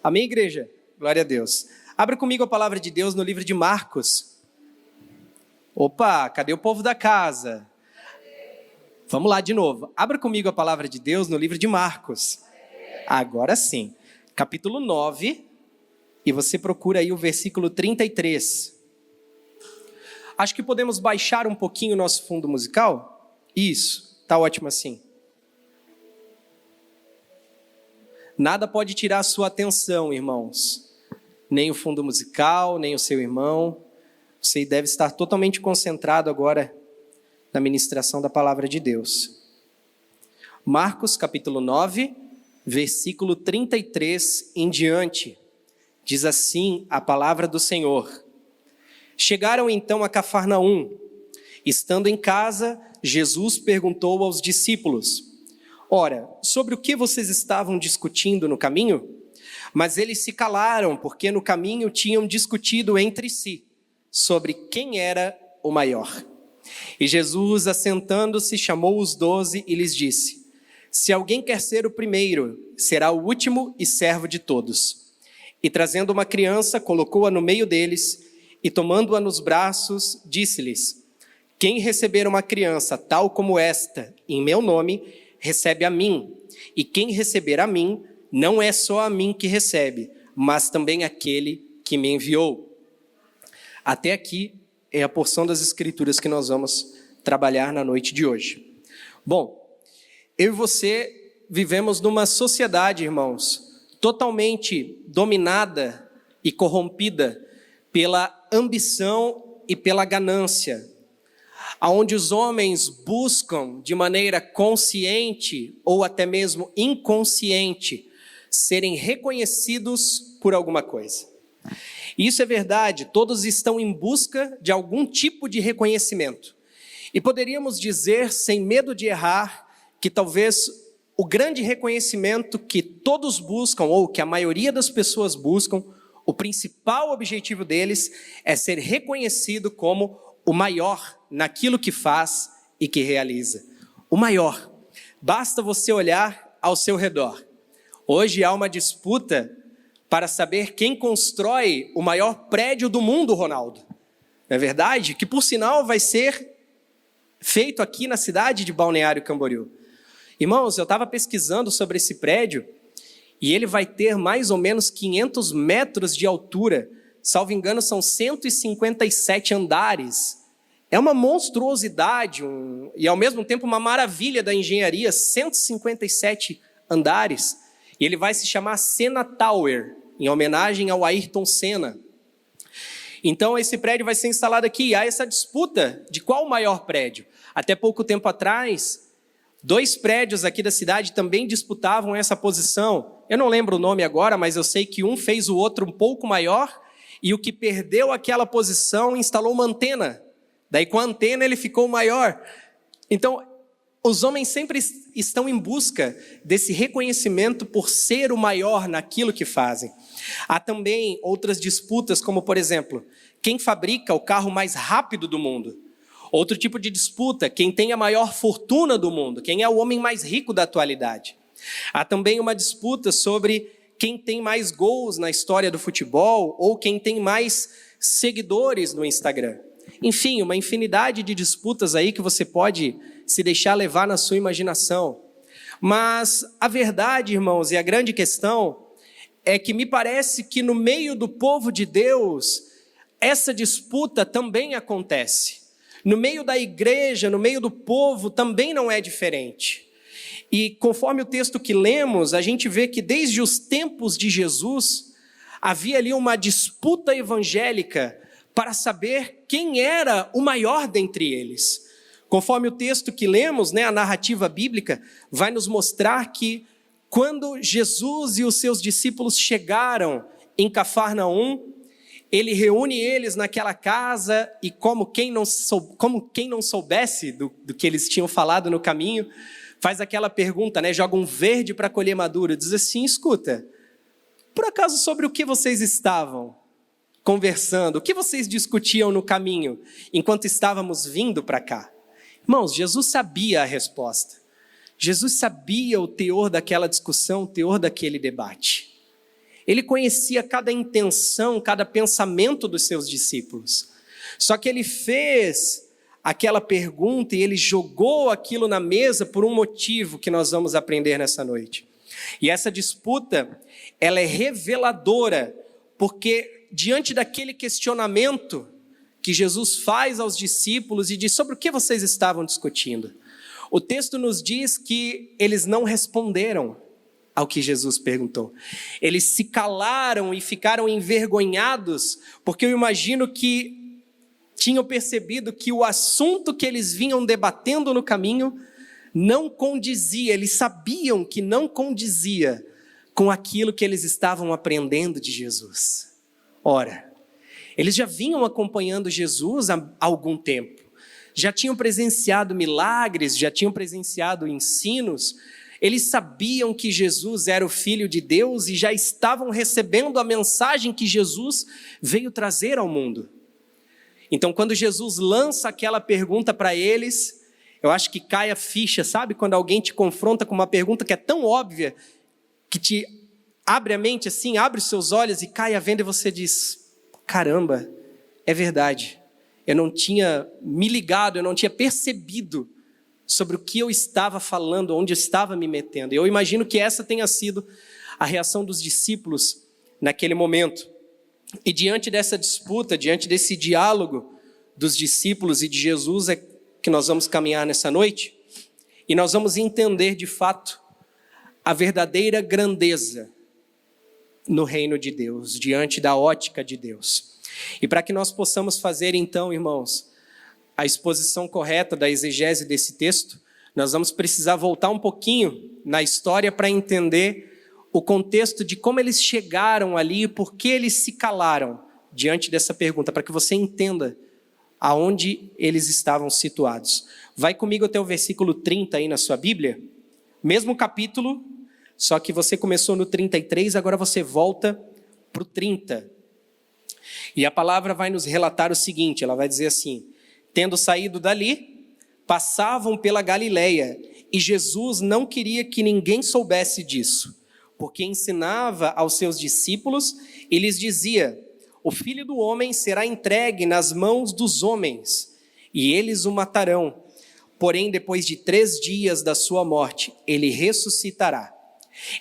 Amém, igreja? Glória a Deus. Abra comigo a palavra de Deus no livro de Marcos. Opa, cadê o povo da casa? Vamos lá de novo. Abra comigo a palavra de Deus no livro de Marcos. Agora sim. Capítulo 9. E você procura aí o versículo 33. Acho que podemos baixar um pouquinho o nosso fundo musical? Isso, tá ótimo assim. Nada pode tirar a sua atenção, irmãos. Nem o fundo musical, nem o seu irmão. Você deve estar totalmente concentrado agora na ministração da palavra de Deus. Marcos, capítulo 9, versículo 33 em diante. Diz assim a palavra do Senhor. Chegaram então a Cafarnaum. Estando em casa, Jesus perguntou aos discípulos: Ora, sobre o que vocês estavam discutindo no caminho? Mas eles se calaram, porque no caminho tinham discutido entre si sobre quem era o maior. E Jesus, assentando-se, chamou os 12 e lhes disse: Se alguém quer ser o primeiro, será o último e servo de todos. E trazendo uma criança, colocou-a no meio deles, e tomando-a nos braços, disse-lhes: Quem receber uma criança tal como esta, em meu nome, recebe a mim. E quem receber a mim, não é só a mim que recebe, mas também aquele que me enviou. Até aqui é a porção das Escrituras que nós vamos trabalhar na noite de hoje. Bom, eu e você vivemos numa sociedade, irmãos, totalmente dominada e corrompida pela ambição e pela ganância, onde os homens buscam de maneira consciente ou até mesmo inconsciente serem reconhecidos por alguma coisa. Isso é verdade, todos estão em busca de algum tipo de reconhecimento. E poderíamos dizer, sem medo de errar, que talvez o grande reconhecimento que todos buscam, ou que a maioria das pessoas buscam, o principal objetivo deles é ser reconhecido como o maior naquilo que faz e que realiza. O maior. Basta você olhar ao seu redor. Hoje há uma disputa para saber quem constrói o maior prédio do mundo, Ronaldo. Não é verdade? Que, por sinal, vai ser feito aqui na cidade de Balneário Camboriú. Irmãos, eu estava pesquisando sobre esse prédio e ele vai ter mais ou menos 500 metros de altura. Salvo engano, são 157 andares. É uma monstruosidade e, ao mesmo tempo, uma maravilha da engenharia, 157 andares. E ele vai se chamar Senna Tower, em homenagem ao Ayrton Senna. Então, esse prédio vai ser instalado aqui. E há essa disputa de qual o maior prédio. Até pouco tempo atrás, 2 prédios aqui da cidade também disputavam essa posição. Eu não lembro o nome agora, mas eu sei que um fez o outro um pouco maior, e o que perdeu aquela posição instalou uma antena. Daí, com a antena, ele ficou maior. Então, os homens sempre estão em busca desse reconhecimento por ser o maior naquilo que fazem. Há também outras disputas, como, por exemplo, quem fabrica o carro mais rápido do mundo. Outro tipo de disputa, quem tem a maior fortuna do mundo, quem é o homem mais rico da atualidade. Há também uma disputa sobre quem tem mais gols na história do futebol ou quem tem mais seguidores no Instagram. Enfim, uma infinidade de disputas aí que você pode se deixar levar na sua imaginação. Mas a verdade, irmãos, e a grande questão é que me parece que no meio do povo de Deus, essa disputa também acontece. No meio da igreja, no meio do povo, também não é diferente. E conforme o texto que lemos, a gente vê que desde os tempos de Jesus, havia ali uma disputa evangélica para saber quem era o maior dentre eles. Conforme o texto que lemos, a narrativa bíblica vai nos mostrar que quando Jesus e os seus discípulos chegaram em Cafarnaum, ele reúne eles naquela casa e como quem não soubesse do que eles tinham falado no caminho, faz aquela pergunta, joga um verde para colher maduro, diz assim: escuta, por acaso sobre o que vocês estavam conversando? O que vocês discutiam no caminho enquanto estávamos vindo para cá? Irmãos, Jesus sabia a resposta. Jesus sabia o teor daquela discussão, o teor daquele debate. Ele conhecia cada intenção, cada pensamento dos seus discípulos. Só que ele fez aquela pergunta e ele jogou aquilo na mesa por um motivo que nós vamos aprender nessa noite. E essa disputa, ela é reveladora, porque diante daquele questionamento que Jesus faz aos discípulos e diz: sobre o que vocês estavam discutindo? O texto nos diz que eles não responderam ao que Jesus perguntou. Eles se calaram e ficaram envergonhados, porque eu imagino que tinham percebido que o assunto que eles vinham debatendo no caminho não condizia, eles sabiam que não condizia com aquilo que eles estavam aprendendo de Jesus. Ora, eles já vinham acompanhando Jesus há algum tempo, já tinham presenciado milagres, já tinham presenciado ensinos, eles sabiam que Jesus era o Filho de Deus e já estavam recebendo a mensagem que Jesus veio trazer ao mundo. Então, quando Jesus lança aquela pergunta para eles, eu acho que cai a ficha, sabe? Quando alguém te confronta com uma pergunta que é tão óbvia, que te abre a mente assim, abre os seus olhos e cai a venda e você diz: caramba, é verdade. Eu não tinha me ligado, eu não tinha percebido sobre o que eu estava falando, onde eu estava me metendo. Eu imagino que essa tenha sido a reação dos discípulos naquele momento. E diante dessa disputa, diante desse diálogo dos discípulos e de Jesus, é que nós vamos caminhar nessa noite, e nós vamos entender de fato a verdadeira grandeza no reino de Deus, diante da ótica de Deus. E para que nós possamos fazer então, irmãos, a exposição correta da exegese desse texto, nós vamos precisar voltar um pouquinho na história para entender o contexto de como eles chegaram ali e por que eles se calaram diante dessa pergunta, para que você entenda aonde eles estavam situados. Vai comigo até o versículo 30 aí na sua Bíblia, mesmo capítulo, só que você começou no 33, agora você volta para o 30. E a palavra vai nos relatar o seguinte, ela vai dizer assim: tendo saído dali, passavam pela Galileia, e Jesus não queria que ninguém soubesse disso, porque ensinava aos seus discípulos e lhes dizia: o Filho do Homem será entregue nas mãos dos homens, e eles o matarão. Porém, depois de 3 dias da sua morte, ele ressuscitará.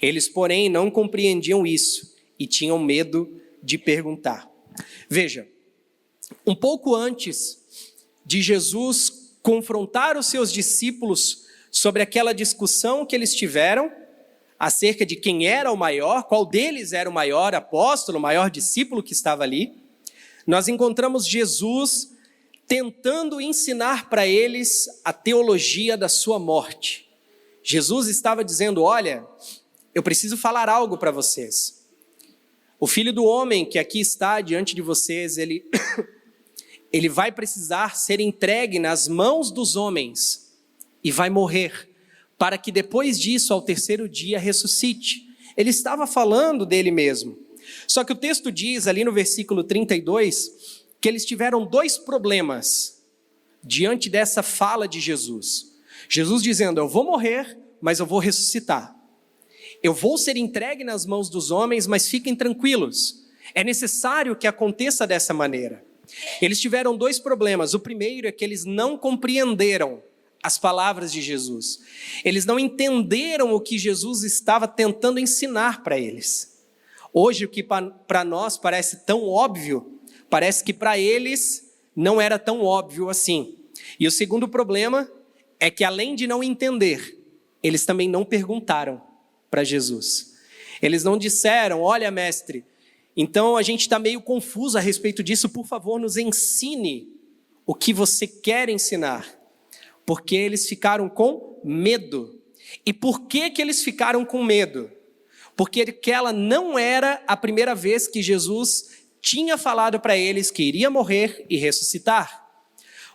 Eles, porém, não compreendiam isso e tinham medo de perguntar. Veja, um pouco antes de Jesus confrontar os seus discípulos sobre aquela discussão que eles tiveram acerca de quem era o maior, qual deles era o maior apóstolo, o maior discípulo que estava ali, nós encontramos Jesus tentando ensinar para eles a teologia da sua morte. Jesus estava dizendo: olha, eu preciso falar algo para vocês. O Filho do Homem que aqui está diante de vocês, ele vai precisar ser entregue nas mãos dos homens e vai morrer, para que depois disso, ao 3º dia, ressuscite. Ele estava falando dele mesmo. Só que o texto diz ali no versículo 32, que eles tiveram 2 problemas diante dessa fala de Jesus. Jesus dizendo: eu vou morrer, mas eu vou ressuscitar. Eu vou ser entregue nas mãos dos homens, mas fiquem tranquilos. É necessário que aconteça dessa maneira. Eles tiveram 2 problemas. O primeiro é que eles não compreenderam as palavras de Jesus. Eles não entenderam o que Jesus estava tentando ensinar para eles. Hoje, o que para nós parece tão óbvio, parece que para eles não era tão óbvio assim. E o segundo problema é que, além de não entender, eles também não perguntaram para Jesus. Eles não disseram: olha, mestre, então a gente está meio confuso a respeito disso, por favor, nos ensine o que você quer ensinar. Porque eles ficaram com medo. E por que eles ficaram com medo? Porque aquela não era a primeira vez que Jesus tinha falado para eles que iria morrer e ressuscitar.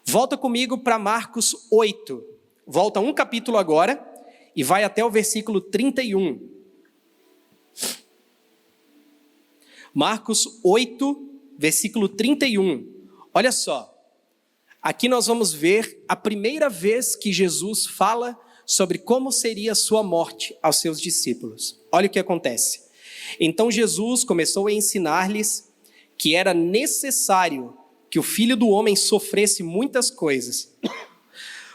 Volta comigo para Marcos 8. Volta um capítulo agora e vai até o versículo 31. Marcos 8, versículo 31. Olha só. Aqui nós vamos ver a primeira vez que Jesus fala sobre como seria a sua morte aos seus discípulos. Olha o que acontece. Então Jesus começou a ensinar-lhes que era necessário que o Filho do Homem sofresse muitas coisas,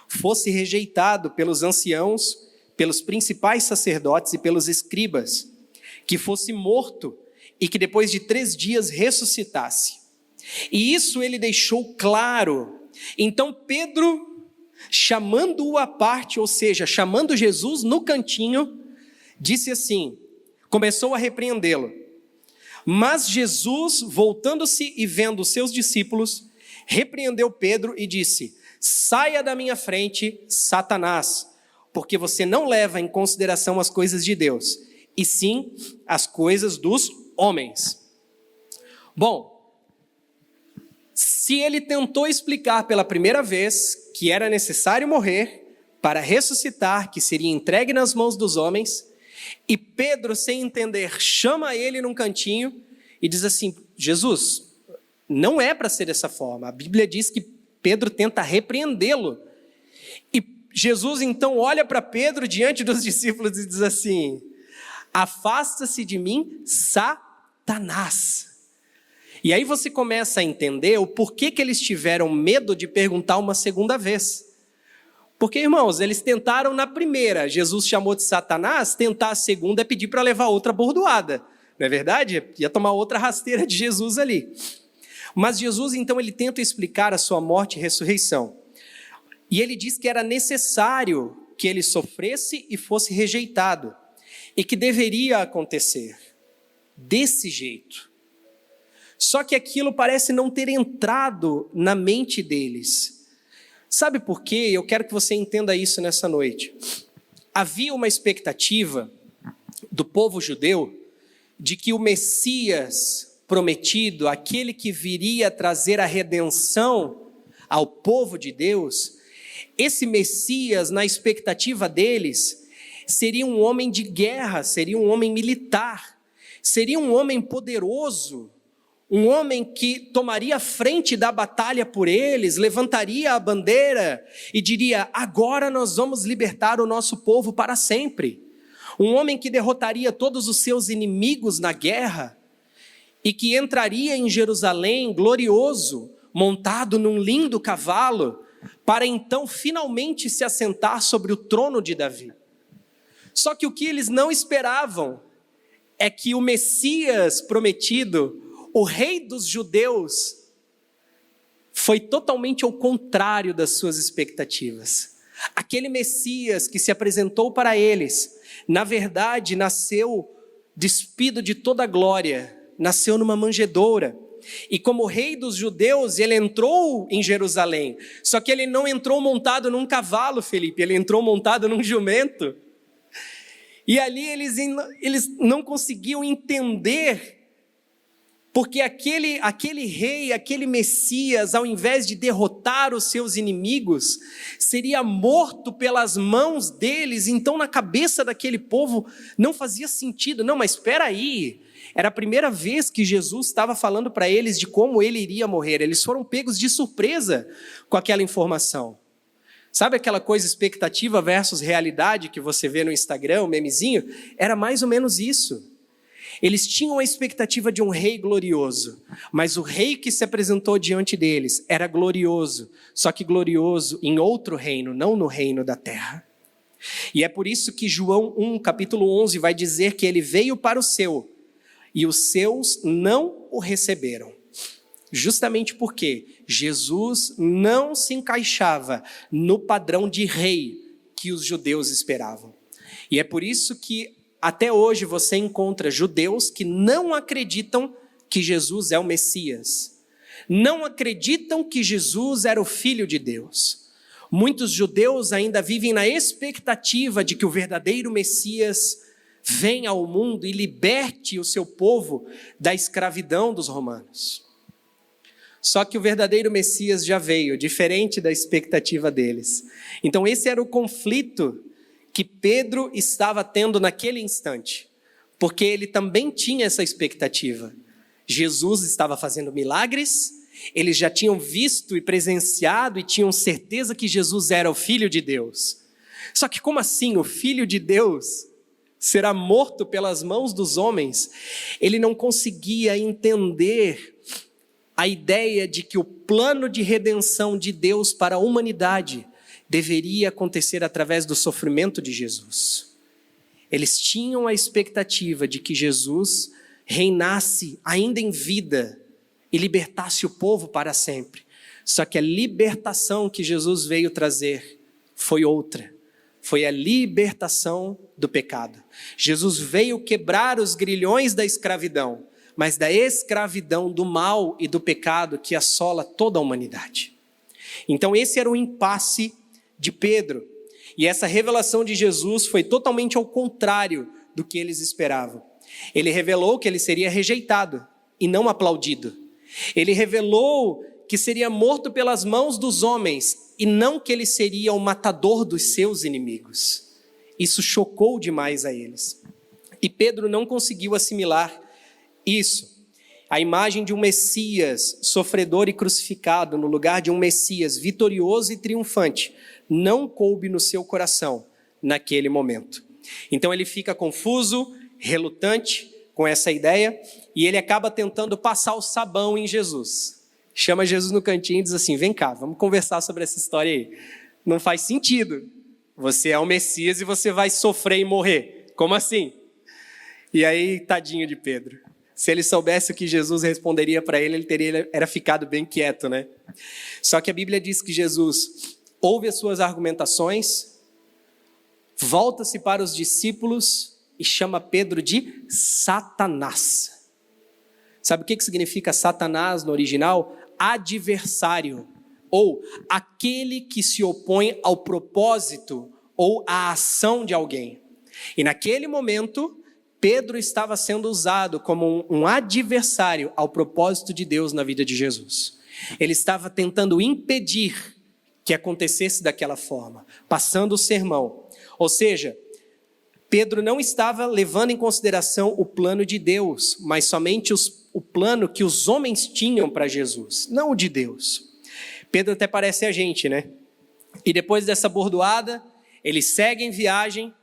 fosse rejeitado pelos anciãos, pelos principais sacerdotes e pelos escribas, que fosse morto e que depois de 3 dias ressuscitasse. E isso ele deixou claro. Então Pedro, chamando-o à parte, ou seja, chamando Jesus no cantinho, disse assim, começou a repreendê-lo. Mas Jesus, voltando-se e vendo os seus discípulos, repreendeu Pedro e disse: saia da minha frente, Satanás, porque você não leva em consideração as coisas de Deus, e sim as coisas dos homens. Bom, se ele tentou explicar pela primeira vez que era necessário morrer para ressuscitar, que seria entregue nas mãos dos homens, e Pedro, sem entender, chama ele num cantinho e diz assim: Jesus, não é para ser dessa forma. A Bíblia diz que Pedro tenta repreendê-lo. E Jesus então olha para Pedro diante dos discípulos e diz assim: afasta-se de mim, Satanás. E aí você começa a entender o porquê que eles tiveram medo de perguntar uma segunda vez. Porque, irmãos, eles tentaram na primeira, Jesus chamou de Satanás, tentar a segunda é pedir para levar outra bordoada. Não é verdade? Ia tomar outra rasteira de Jesus ali. Mas Jesus, então, ele tenta explicar a sua morte e ressurreição. E ele diz que era necessário que ele sofresse e fosse rejeitado. E que deveria acontecer desse jeito. Só que aquilo parece não ter entrado na mente deles. Sabe por quê? Eu quero que você entenda isso nessa noite. Havia uma expectativa do povo judeu de que o Messias prometido, aquele que viria trazer a redenção ao povo de Deus, esse Messias, na expectativa deles, seria um homem de guerra, seria um homem militar, seria um homem poderoso, um homem que tomaria a frente da batalha por eles, levantaria a bandeira e diria: agora nós vamos libertar o nosso povo para sempre. Um homem que derrotaria todos os seus inimigos na guerra e que entraria em Jerusalém glorioso, montado num lindo cavalo, para então finalmente se assentar sobre o trono de Davi. Só que o que eles não esperavam é que o Messias prometido, o rei dos judeus, foi totalmente ao contrário das suas expectativas. Aquele Messias que se apresentou para eles, na verdade, nasceu despido de toda a glória, nasceu numa manjedoura. E como rei dos judeus, ele entrou em Jerusalém. Só que ele não entrou montado num cavalo, Felipe, ele entrou montado num jumento. E ali eles não conseguiam entender, porque aquele rei, aquele Messias, ao invés de derrotar os seus inimigos, seria morto pelas mãos deles. Então, na cabeça daquele povo, não fazia sentido. Não, mas espera aí, era a primeira vez que Jesus estava falando para eles de como ele iria morrer. Eles foram pegos de surpresa com aquela informação. Sabe aquela coisa expectativa versus realidade que você vê no Instagram, o memezinho? Era mais ou menos isso. Eles tinham a expectativa de um rei glorioso, mas o rei que se apresentou diante deles era glorioso, só que glorioso em outro reino, não no reino da terra. E é por isso que João 1, capítulo 11, vai dizer que ele veio para o seu, e os seus não o receberam. Justamente porque Jesus não se encaixava no padrão de rei que os judeus esperavam. E é por isso que até hoje você encontra judeus que não acreditam que Jesus é o Messias. Não acreditam que Jesus era o Filho de Deus. Muitos judeus ainda vivem na expectativa de que o verdadeiro Messias venha ao mundo e liberte o seu povo da escravidão dos romanos. Só que o verdadeiro Messias já veio, diferente da expectativa deles. Então esse era o conflito que Pedro estava tendo naquele instante, porque ele também tinha essa expectativa. Jesus estava fazendo milagres, eles já tinham visto e presenciado e tinham certeza que Jesus era o Filho de Deus. Só que como assim, o Filho de Deus será morto pelas mãos dos homens, ele não conseguia entender a ideia de que o plano de redenção de Deus para a humanidade deveria acontecer através do sofrimento de Jesus. Eles tinham a expectativa de que Jesus reinasse ainda em vida e libertasse o povo para sempre. Só que a libertação que Jesus veio trazer foi outra. Foi a libertação do pecado. Jesus veio quebrar os grilhões da escravidão, mas da escravidão do mal e do pecado que assola toda a humanidade. Então esse era o impasse de Pedro. E essa revelação de Jesus foi totalmente ao contrário do que eles esperavam. Ele revelou que ele seria rejeitado e não aplaudido. Ele revelou que seria morto pelas mãos dos homens e não que ele seria o matador dos seus inimigos. Isso chocou demais a eles. E Pedro não conseguiu assimilar isso. A imagem de um Messias sofredor e crucificado no lugar de um Messias vitorioso e triunfante não coube no seu coração naquele momento. Então ele fica confuso, relutante com essa ideia e ele acaba tentando passar o sabão em Jesus. Chama Jesus no cantinho e diz assim: vem cá, vamos conversar sobre essa história aí. Não faz sentido. Você é o Messias e você vai sofrer e morrer. Como assim? E aí, tadinho de Pedro. Se ele soubesse o que Jesus responderia para ele, ele teria ficado bem quieto, né? Só que a Bíblia diz que Jesus ouve as suas argumentações, volta-se para os discípulos e chama Pedro de Satanás. Sabe o que significa Satanás no original? Adversário, ou aquele que se opõe ao propósito ou à ação de alguém. E naquele momento, Pedro estava sendo usado como um adversário ao propósito de Deus na vida de Jesus. Ele estava tentando impedir que acontecesse daquela forma, passando o sermão. Ou seja, Pedro não estava levando em consideração o plano de Deus, mas somente o plano que os homens tinham para Jesus, não o de Deus. Pedro até parece a gente, né? E depois dessa bordoada, ele segue em viagem,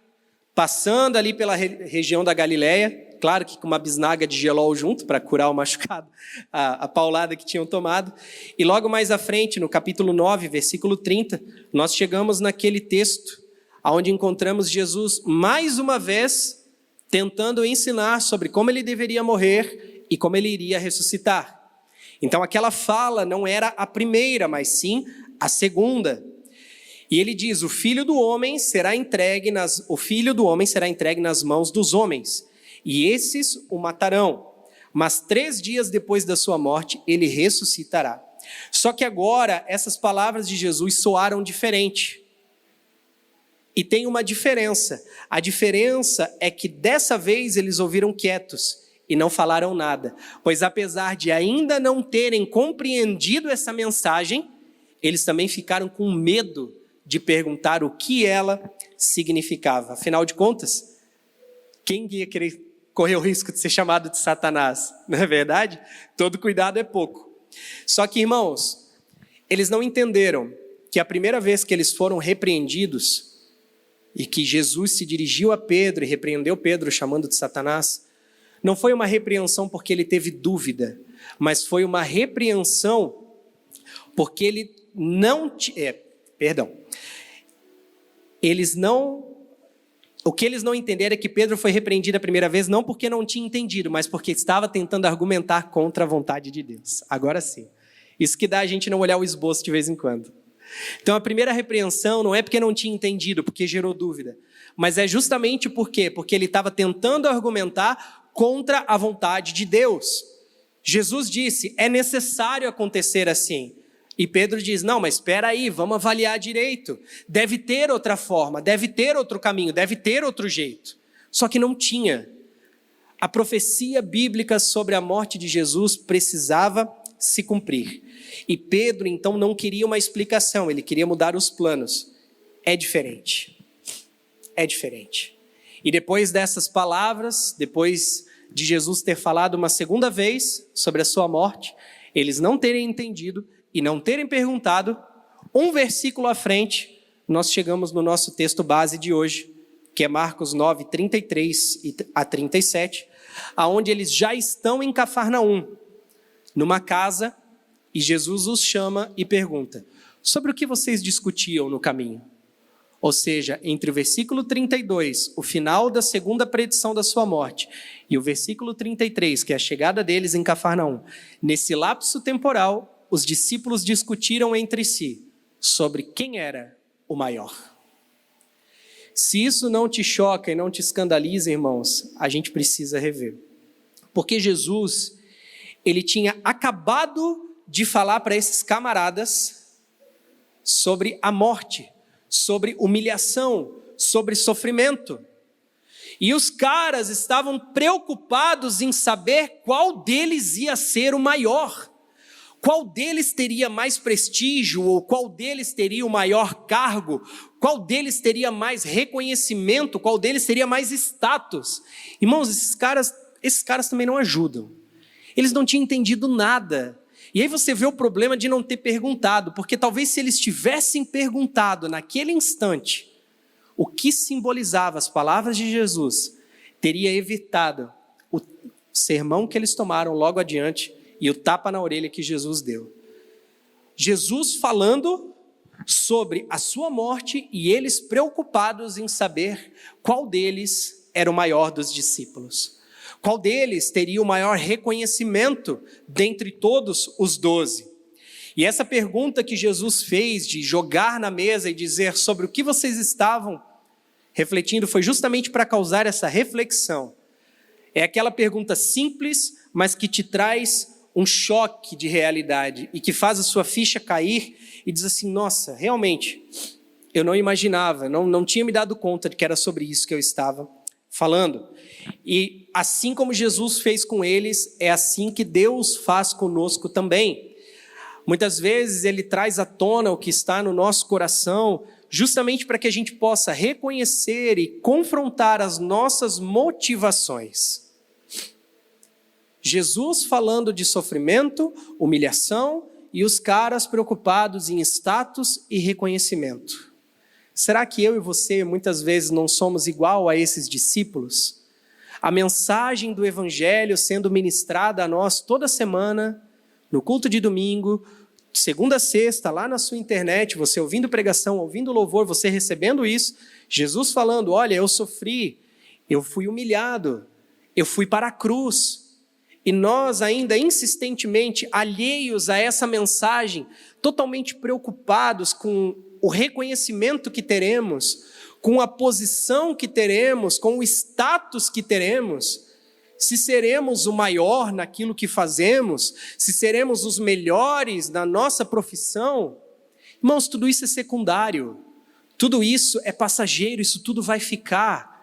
passando ali pela região da Galileia, claro que com uma bisnaga de gelol junto para curar o machucado, a paulada que tinham tomado. E logo mais à frente, no capítulo 9, versículo 30, nós chegamos naquele texto onde encontramos Jesus mais uma vez tentando ensinar sobre como ele deveria morrer e como ele iria ressuscitar. Então aquela fala não era a primeira, mas sim a segunda. E ele diz: o filho do homem será entregue nas mãos dos homens, e esses o matarão. Mas 3 dias depois da sua morte, ele ressuscitará. Só que agora, essas palavras de Jesus soaram diferente. E tem uma diferença. A diferença é que dessa vez eles ouviram quietos e não falaram nada. Pois apesar de ainda não terem compreendido essa mensagem, eles também ficaram com medo de perguntar o que ela significava. Afinal de contas, quem ia querer correr o risco de ser chamado de Satanás? Não é verdade? Todo cuidado é pouco. Só que, irmãos, eles não entenderam que a primeira vez que eles foram repreendidos e que Jesus se dirigiu a Pedro e repreendeu Pedro chamando de Satanás, não foi uma repreensão porque ele teve dúvida, mas foi uma repreensão porque ele não... O que eles não entenderam é que Pedro foi repreendido a primeira vez não porque não tinha entendido, mas porque estava tentando argumentar contra a vontade de Deus. Agora sim. Isso que dá a gente não olhar o esboço de vez em quando. Então a primeira repreensão não é porque não tinha entendido, porque gerou dúvida, mas é justamente porque ele estava tentando argumentar contra a vontade de Deus. Jesus disse: é necessário acontecer assim. E Pedro diz: não, mas espera aí, vamos avaliar direito. Deve ter outra forma, deve ter outro caminho, deve ter outro jeito. Só que não tinha. A profecia bíblica sobre a morte de Jesus precisava se cumprir. E Pedro, então, não queria uma explicação, ele queria mudar os planos. É diferente. É diferente. E depois dessas palavras, depois de Jesus ter falado uma segunda vez sobre a sua morte, eles não terem entendido e não terem perguntado, um versículo à frente, nós chegamos no nosso texto base de hoje, que é Marcos 9, 33 a 37, aonde eles já estão em Cafarnaum, numa casa, e Jesus os chama e pergunta: sobre o que vocês discutiam no caminho? Ou seja, entre o versículo 32, o final da segunda predição da sua morte, e o versículo 33, que é a chegada deles em Cafarnaum, nesse lapso temporal, os discípulos discutiram entre si sobre quem era o maior. Se isso não te choca e não te escandaliza, irmãos, a gente precisa rever. Porque Jesus, ele tinha acabado de falar para esses camaradas sobre a morte, sobre humilhação, sobre sofrimento. E os caras estavam preocupados em saber qual deles ia ser o maior, qual deles teria mais prestígio, ou qual deles teria o maior cargo, qual deles teria mais reconhecimento, qual deles teria mais status. Irmãos, esses caras também não ajudam. Eles não tinham entendido nada. E aí você vê o problema de não ter perguntado, porque talvez se eles tivessem perguntado naquele instante o que simbolizava as palavras de Jesus, teria evitado o sermão que eles tomaram logo adiante e o tapa na orelha que Jesus deu. Jesus falando sobre a sua morte e eles preocupados em saber qual deles era o maior dos discípulos. Qual deles teria o maior reconhecimento dentre todos os 12? E essa pergunta que Jesus fez de jogar na mesa e dizer sobre o que vocês estavam refletindo foi justamente para causar essa reflexão. É aquela pergunta simples, mas que te traz um choque de realidade e que faz a sua ficha cair e diz assim: nossa, realmente, eu não imaginava, não tinha me dado conta de que era sobre isso que eu estava falando. E assim como Jesus fez com eles, é assim que Deus faz conosco também. Muitas vezes Ele traz à tona o que está no nosso coração, justamente para que a gente possa reconhecer e confrontar as nossas motivações. Jesus falando de sofrimento, humilhação, e os caras preocupados em status e reconhecimento. Será que eu e você muitas vezes não somos igual a esses discípulos? A mensagem do Evangelho sendo ministrada a nós toda semana, no culto de domingo, segunda a sexta, lá na sua internet, você ouvindo pregação, ouvindo louvor, você recebendo isso, Jesus falando: olha, eu sofri, eu fui humilhado, eu fui para a cruz. E nós ainda insistentemente alheios a essa mensagem, totalmente preocupados com o reconhecimento que teremos, com a posição que teremos, com o status que teremos, se seremos o maior naquilo que fazemos, se seremos os melhores na nossa profissão. Irmãos, tudo isso é secundário, tudo isso é passageiro, isso tudo vai ficar.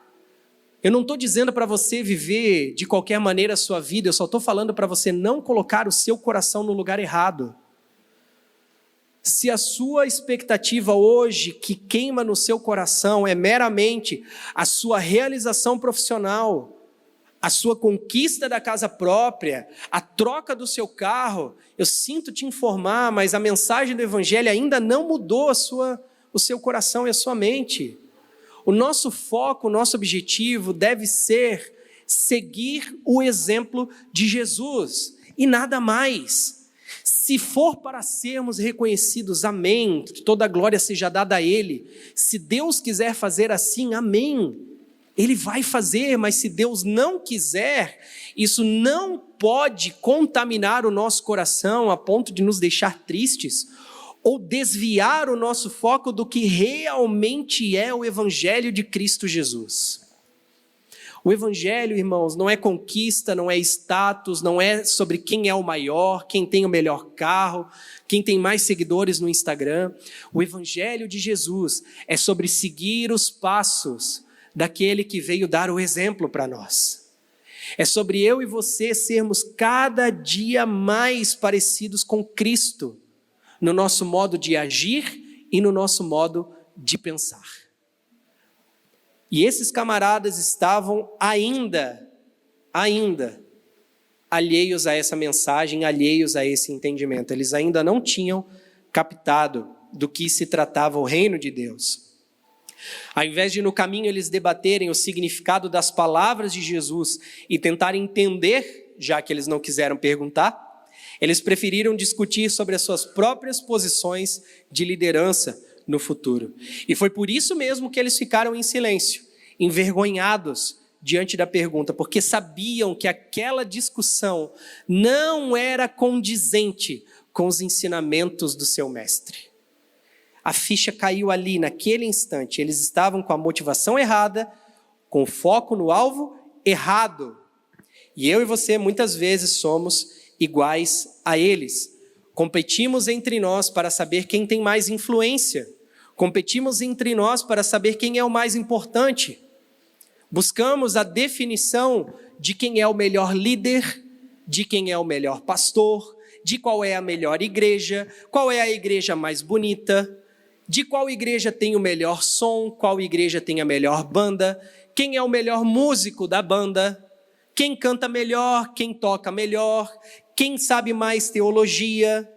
Eu não estou dizendo para você viver de qualquer maneira a sua vida, eu só estou falando para você não colocar o seu coração no lugar errado. Se a sua expectativa hoje que queima no seu coração é meramente a sua realização profissional, a sua conquista da casa própria, a troca do seu carro, eu sinto te informar, mas a mensagem do Evangelho ainda não mudou o seu coração e a sua mente. O nosso foco, o nosso objetivo deve ser seguir o exemplo de Jesus e nada mais. Se for para sermos reconhecidos, amém, que toda a glória seja dada a Ele. Se Deus quiser fazer assim, amém, Ele vai fazer, mas se Deus não quiser, isso não pode contaminar o nosso coração a ponto de nos deixar tristes, ou desviar o nosso foco do que realmente é o Evangelho de Cristo Jesus. O Evangelho, irmãos, não é conquista, não é status, não é sobre quem é o maior, quem tem o melhor carro, quem tem mais seguidores no Instagram. O Evangelho de Jesus é sobre seguir os passos daquele que veio dar o exemplo para nós. É sobre eu e você sermos cada dia mais parecidos com Cristo, no nosso modo de agir e no nosso modo de pensar. E esses camaradas estavam ainda alheios a essa mensagem, alheios a esse entendimento. Eles ainda não tinham captado do que se tratava o reino de Deus. Ao invés de no caminho eles debaterem o significado das palavras de Jesus e tentarem entender, já que eles não quiseram perguntar, eles preferiram discutir sobre as suas próprias posições de liderança no futuro. E foi por isso mesmo que eles ficaram em silêncio, envergonhados diante da pergunta, porque sabiam que aquela discussão não era condizente com os ensinamentos do seu mestre. A ficha caiu ali, naquele instante. Eles estavam com a motivação errada, com o foco no alvo errado. E eu e você, muitas vezes, somos iguais a eles. Competimos entre nós para saber quem tem mais influência. Competimos entre nós para saber quem é o mais importante. Buscamos a definição de quem é o melhor líder, de quem é o melhor pastor, de qual é a melhor igreja, qual é a igreja mais bonita, de qual igreja tem o melhor som, qual igreja tem a melhor banda, quem é o melhor músico da banda, quem canta melhor, quem toca melhor, quem sabe mais teologia.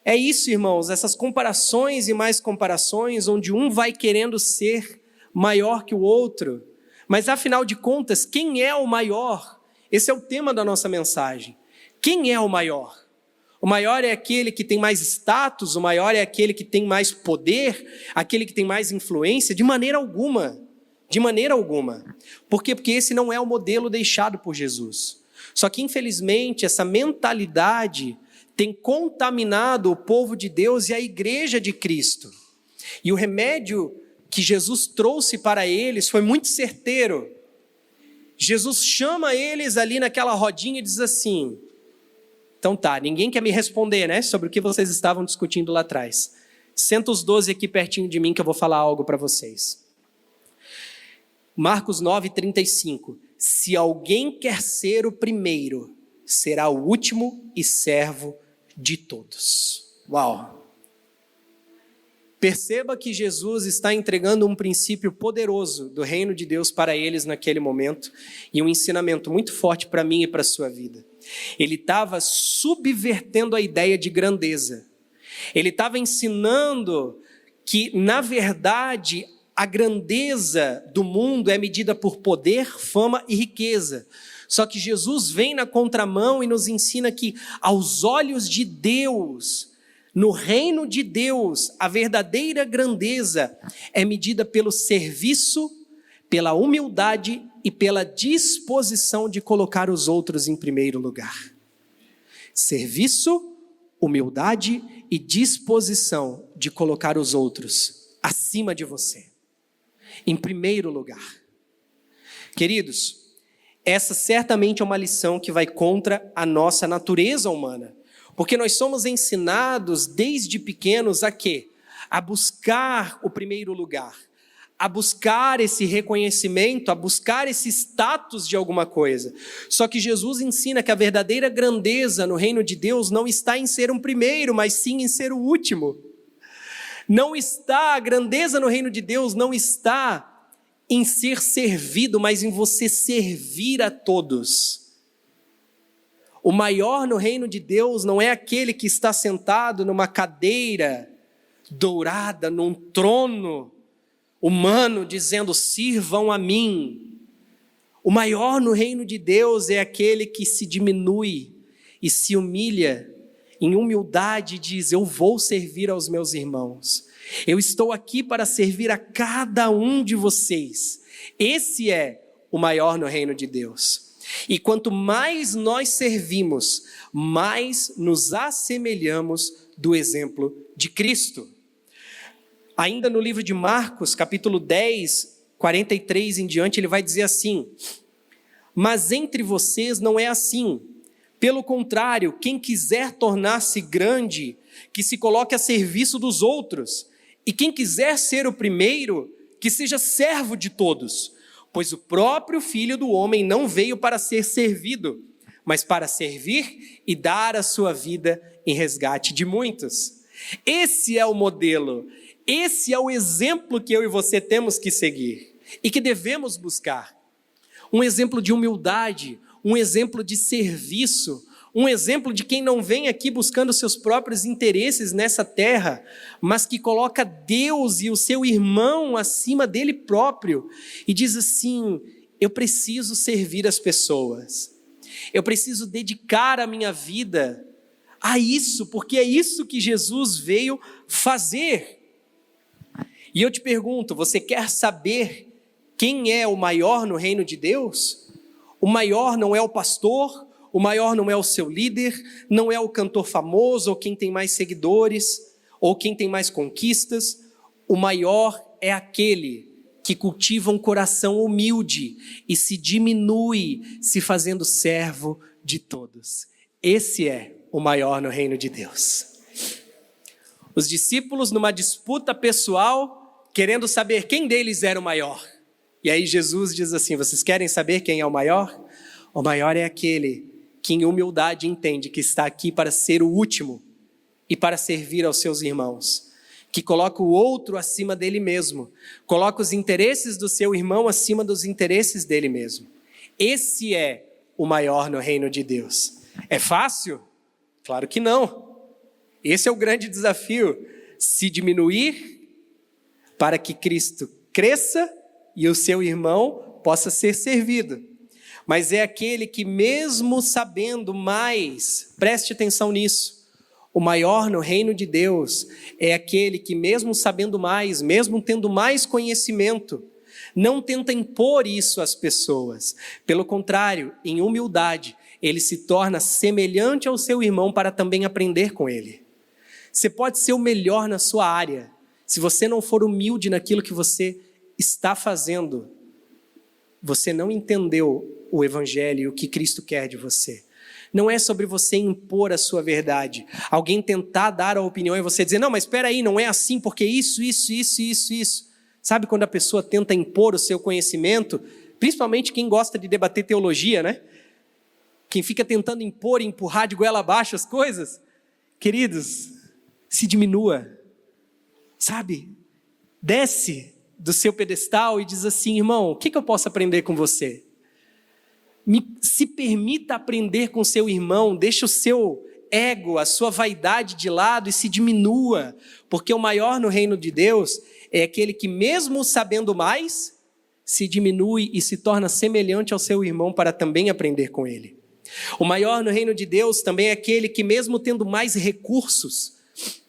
É isso, irmãos, essas comparações e mais comparações, onde um vai querendo ser maior que o outro. Mas, afinal de contas, quem é o maior? Esse é o tema da nossa mensagem. Quem é o maior? O maior é aquele que tem mais status, o maior é aquele que tem mais poder, aquele que tem mais influência? De maneira alguma. De maneira alguma. Por quê? Porque esse não é o modelo deixado por Jesus. Só que, infelizmente, essa mentalidade tem contaminado o povo de Deus e a igreja de Cristo. E o remédio que Jesus trouxe para eles foi muito certeiro. Jesus chama eles ali naquela rodinha e diz assim: então tá, ninguém quer me responder, né, sobre o que vocês estavam discutindo lá atrás. Senta os 12 aqui pertinho de mim que eu vou falar algo para vocês. Marcos 9:35. Se alguém quer ser o primeiro, será o último e servo de todos. Uau! Perceba que Jesus está entregando um princípio poderoso do reino de Deus para eles naquele momento e um ensinamento muito forte para mim e para a sua vida. Ele estava subvertendo a ideia de grandeza. Ele estava ensinando que, na verdade, a grandeza do mundo é medida por poder, fama e riqueza. Só que Jesus vem na contramão e nos ensina que, aos olhos de Deus, no reino de Deus, a verdadeira grandeza é medida pelo serviço, pela humildade e pela disposição de colocar os outros em primeiro lugar. Serviço, humildade e disposição de colocar os outros acima de você, em primeiro lugar. Queridos, essa certamente é uma lição que vai contra a nossa natureza humana. Porque nós somos ensinados desde pequenos a quê? A buscar o primeiro lugar, a buscar esse reconhecimento, a buscar esse status de alguma coisa. Só que Jesus ensina que a verdadeira grandeza no reino de Deus não está em ser um primeiro, mas sim em ser o último. A grandeza no reino de Deus não está em ser servido, mas em você servir a todos. O maior no reino de Deus não é aquele que está sentado numa cadeira dourada, num trono humano, dizendo: sirvam a mim. O maior no reino de Deus é aquele que se diminui e se humilha em humildade e diz: eu vou servir aos meus irmãos. Eu estou aqui para servir a cada um de vocês. Esse é o maior no reino de Deus. E quanto mais nós servimos, mais nos assemelhamos do exemplo de Cristo. Ainda no livro de Marcos, capítulo 10, 43 em diante, ele vai dizer assim: mas entre vocês não é assim. Pelo contrário, quem quiser tornar-se grande, que se coloque a serviço dos outros. E quem quiser ser o primeiro, que seja servo de todos. Pois o próprio Filho do Homem não veio para ser servido, mas para servir e dar a sua vida em resgate de muitos. Esse é o modelo, esse é o exemplo que eu e você temos que seguir e que devemos buscar. Um exemplo de humildade, um exemplo de serviço, Um exemplo de quem não vem aqui buscando seus próprios interesses nessa terra, mas que coloca Deus e o seu irmão acima dele próprio e diz assim: eu preciso servir as pessoas, eu preciso dedicar a minha vida a isso, porque é isso que Jesus veio fazer. E eu te pergunto, você quer saber quem é o maior no reino de Deus? O maior não é o pastor, o maior não é o seu líder, não é o cantor famoso, ou quem tem mais seguidores, ou quem tem mais conquistas. O maior é aquele que cultiva um coração humilde e se diminui, se fazendo servo de todos. Esse é o maior no reino de Deus. Os discípulos, numa disputa pessoal, querendo saber quem deles era o maior. E aí Jesus diz assim: vocês querem saber quem é o maior? O maior é aquele que em humildade entende que está aqui para ser o último e para servir aos seus irmãos, que coloca o outro acima dele mesmo, coloca os interesses do seu irmão acima dos interesses dele mesmo. Esse é o maior no reino de Deus. É fácil? Claro que não. Esse é o grande desafio: se diminuir para que Cristo cresça e o seu irmão possa ser servido. Mas é aquele que, mesmo sabendo mais, preste atenção nisso, o maior no reino de Deus é aquele que, mesmo sabendo mais, mesmo tendo mais conhecimento, não tenta impor isso às pessoas. Pelo contrário, em humildade, ele se torna semelhante ao seu irmão para também aprender com ele. Você pode ser o melhor na sua área. Se você não for humilde naquilo que você está fazendo, você não entendeu o evangelho e o que Cristo quer de você. Não é sobre você impor a sua verdade. Alguém tentar dar a opinião e você dizer: não, mas espera aí, não é assim, porque isso. Sabe quando a pessoa tenta impor o seu conhecimento? Principalmente quem gosta de debater teologia, né? Quem fica tentando impor e empurrar de goela abaixo as coisas. Queridos, se diminua. Sabe? Desce do seu pedestal e diz assim: irmão, o que eu posso aprender com você? Se permita aprender com seu irmão, deixa o seu ego, a sua vaidade de lado e se diminua, porque o maior no reino de Deus é aquele que, mesmo sabendo mais, se diminui e se torna semelhante ao seu irmão para também aprender com ele. O maior no reino de Deus também é aquele que, mesmo tendo mais recursos,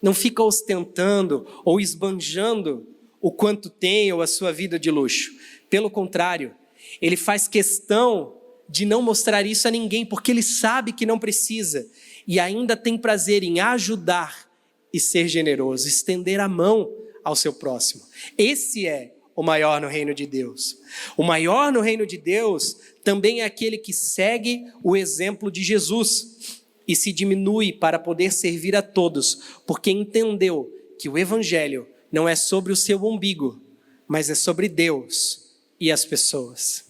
não fica ostentando ou esbanjando o quanto tem ou a sua vida de luxo. Pelo contrário, ele faz questão de não mostrar isso a ninguém, porque ele sabe que não precisa e ainda tem prazer em ajudar e ser generoso, estender a mão ao seu próximo. Esse é o maior no reino de Deus. O maior no reino de Deus também é aquele que segue o exemplo de Jesus e se diminui para poder servir a todos, porque entendeu que o evangelho não é sobre o seu umbigo, mas é sobre Deus e as pessoas.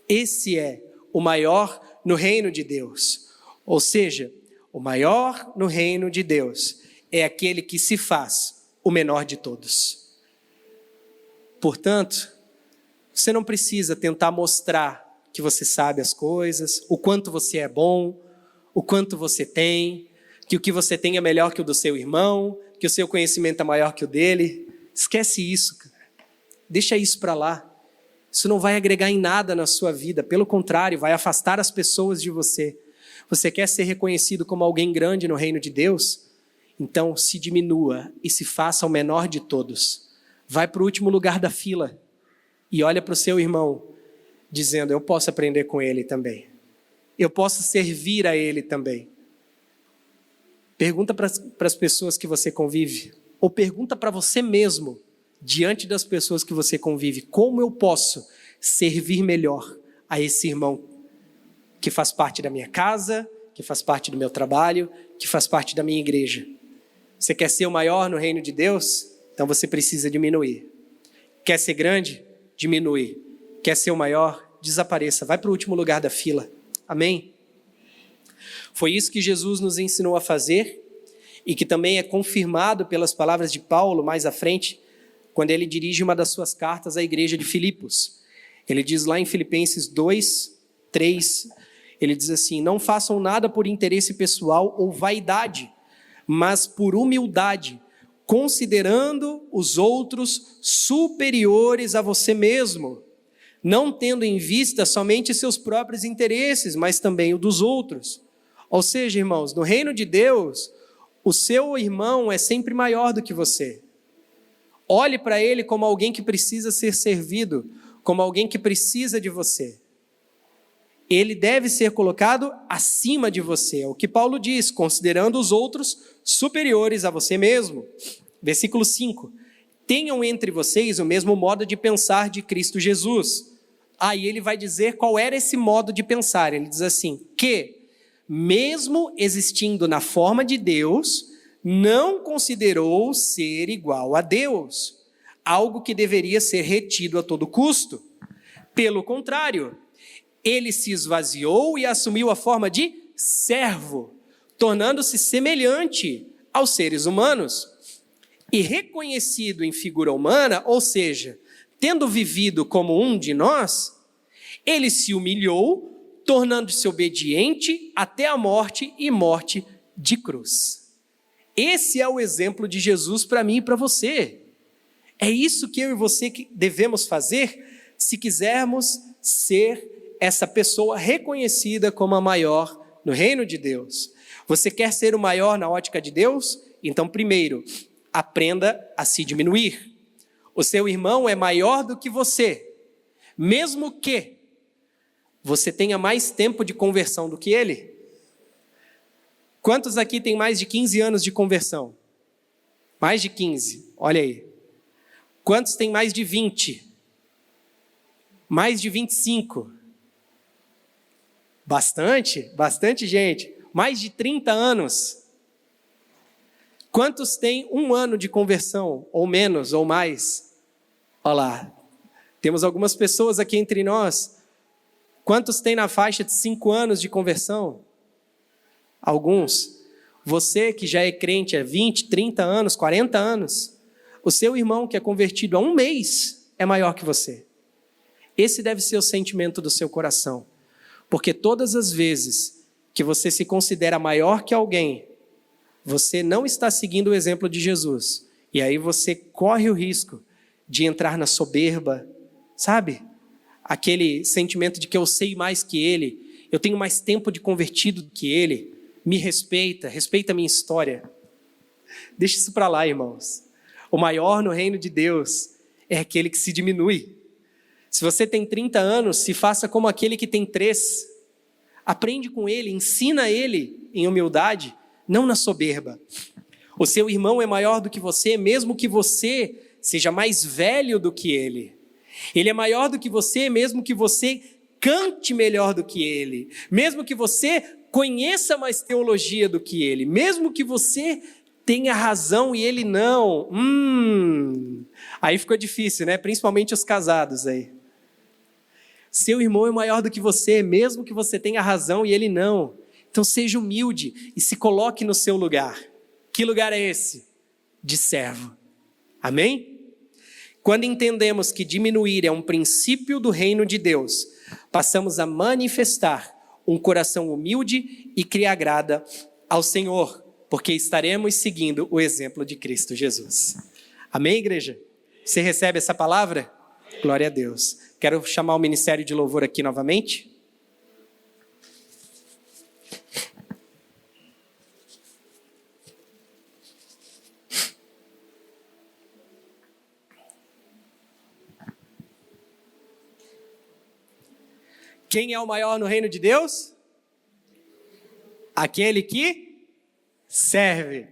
Esse é o maior no reino de Deus. Ou seja, o maior no reino de Deus é aquele que se faz o menor de todos. Portanto, você não precisa tentar mostrar que você sabe as coisas, o quanto você é bom, o quanto você tem, que o que você tem é melhor que o do seu irmão, que o seu conhecimento é maior que o dele. Esquece isso, cara. Deixa isso para lá. Isso não vai agregar em nada na sua vida, pelo contrário, vai afastar as pessoas de você. Você quer ser reconhecido como alguém grande no reino de Deus? Então se diminua e se faça o menor de todos. Vai para o último lugar da fila e olha para o seu irmão, dizendo: eu posso aprender com ele também. Eu posso servir a ele também. Pergunta para as pessoas que você convive, ou pergunta para você mesmo, diante das pessoas que você convive: como eu posso servir melhor a esse irmão que faz parte da minha casa, que faz parte do meu trabalho, que faz parte da minha igreja? Você quer ser o maior no reino de Deus? Então você precisa diminuir. Quer ser grande? Diminui. Quer ser o maior? Desapareça. Vai para o último lugar da fila. Amém? Foi isso que Jesus nos ensinou a fazer e que também é confirmado pelas palavras de Paulo mais à frente, quando ele dirige uma das suas cartas à igreja de Filipos. Ele diz lá em Filipenses 2:3, Ele diz assim: não façam nada por interesse pessoal ou vaidade, mas por humildade, considerando os outros superiores a você mesmo, não tendo em vista somente seus próprios interesses, mas também o dos outros. Ou seja, irmãos, no reino de Deus, o seu irmão é sempre maior do que você. Olhe para ele como alguém que precisa ser servido, como alguém que precisa de você. Ele deve ser colocado acima de você. É o que Paulo diz, considerando os outros superiores a você mesmo. Versículo 5. Tenham entre vocês o mesmo modo de pensar de Cristo Jesus. Aí ele vai dizer qual era esse modo de pensar. Ele diz assim, que, mesmo existindo na forma de Deus, não considerou ser igual a Deus, algo que deveria ser retido a todo custo. Pelo contrário, ele se esvaziou e assumiu a forma de servo, tornando-se semelhante aos seres humanos. E reconhecido em figura humana, ou seja, tendo vivido como um de nós, ele se humilhou, tornando-se obediente até a morte e morte de cruz. Esse é o exemplo de Jesus para mim e para você. É isso que eu e você devemos fazer se quisermos ser essa pessoa reconhecida como a maior no reino de Deus. Você quer ser o maior na ótica de Deus? Então, primeiro, aprenda a se diminuir. O seu irmão é maior do que você, mesmo que você tenha mais tempo de conversão do que ele. Quantos aqui têm mais de 15 anos de conversão? Mais de 15, olha aí. Quantos têm mais de 20? Mais de 25? Bastante gente. Mais de 30 anos. Quantos têm 1 ano de conversão, ou menos, ou mais? Olha lá, temos algumas pessoas aqui entre nós. Quantos têm na faixa de 5 anos de conversão? Alguns. Você que já é crente há 20, 30 anos, 40 anos, o seu irmão que é convertido há 1 mês é maior que você. Esse deve ser o sentimento do seu coração. Porque todas as vezes que você se considera maior que alguém, você não está seguindo o exemplo de Jesus. E aí você corre o risco de entrar na soberba, sabe? Aquele sentimento de que eu sei mais que ele, eu tenho mais tempo de convertido do que ele, me respeita a minha história. Deixa isso para lá, irmãos. O maior no reino de Deus é aquele que se diminui. Se você tem 30 anos, se faça como aquele que tem 3. Aprende com ele, ensina ele em humildade, não na soberba. O seu irmão é maior do que você, mesmo que você seja mais velho do que ele. Ele é maior do que você, mesmo que você cante melhor do que ele. Mesmo que você conheça mais teologia do que ele. Mesmo que você tenha razão e ele não. Aí ficou difícil, né? Principalmente os casados aí. Seu irmão é maior do que você, mesmo que você tenha razão e ele não. Então seja humilde e se coloque no seu lugar. Que lugar é esse? De servo. Amém? Quando entendemos que diminuir é um princípio do reino de Deus, passamos a manifestar um coração humilde e que agrada ao Senhor, porque estaremos seguindo o exemplo de Cristo Jesus. Amém, igreja? Você recebe essa palavra? Glória a Deus. Quero chamar o Ministério de Louvor aqui novamente. Quem é o maior no reino de Deus? Aquele que serve.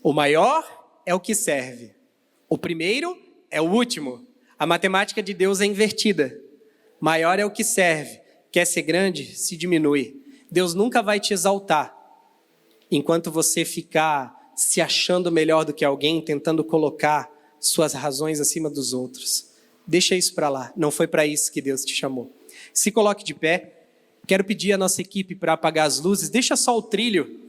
O maior é o que serve. O primeiro é o último. A matemática de Deus é invertida. Maior é o que serve. Quer ser grande? Se diminui. Deus nunca vai te exaltar enquanto você ficar se achando melhor do que alguém, tentando colocar suas razões acima dos outros. Deixa isso para lá. Não foi para isso que Deus te chamou. Se coloque de pé. Quero pedir à nossa equipe para apagar as luzes. Deixa só o trilho